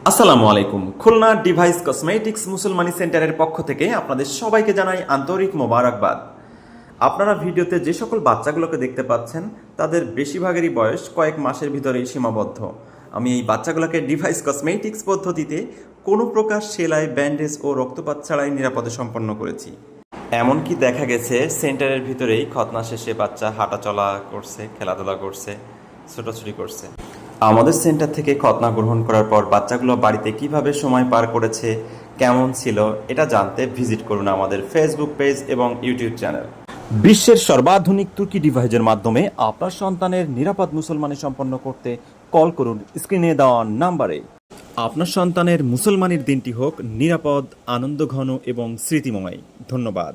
আসসালামু আলাইকুম। Khulna device cosmetics মুসলমানি সেন্টারের পক্ষ থেকে আপনাদের সবাইকে জানাই আন্তরিক মোবারকবাদ। আপনারা ভিডিওতে যে সকল বাচ্চাগুলোকে দেখতে পাচ্ছেন তাদের বেশিরভাগেরই বয়স কয়েক মাসের ভিতরেই সীমাবদ্ধ। আমি এই বাচ্চাগুলোকে ডিভাইস কসমেটিক্স পদ্ধতিতে কোনো প্রকার সেলাই, ব্যান্ডেজ ও রক্তপাত ছাড়াই নিরাপদে সম্পন্ন করেছি। এমনকি দেখা গেছে সেন্টারের ভিতরেই খতনা শেষে বাচ্চা হাঁটাচলা করছে, খেলাধুলা করছে, ছোটাছুটি করছে। আমাদের সেন্টার থেকে খতনা গ্রহণ করার পর বাচ্চাগুলো বাড়িতে কিভাবে সময় পার করেছে, কেমন ছিল, এটা জানতে ভিজিট করুন আমাদের ফেসবুক পেজ এবং ইউটিউব চ্যানেল। বিশ্বের সর্বাধুনিক তুর্কি ডিভাইসের মাধ্যমে আপনার সন্তানের নিরাপদ মুসলমানি সম্পন্ন করতে কল করুন স্ক্রিনে দেওয়া নাম্বারে। আপনার সন্তানের মুসলমানির দিনটি হোক নিরাপদ, আনন্দঘন এবং স্মৃতিময়। ধন্যবাদ।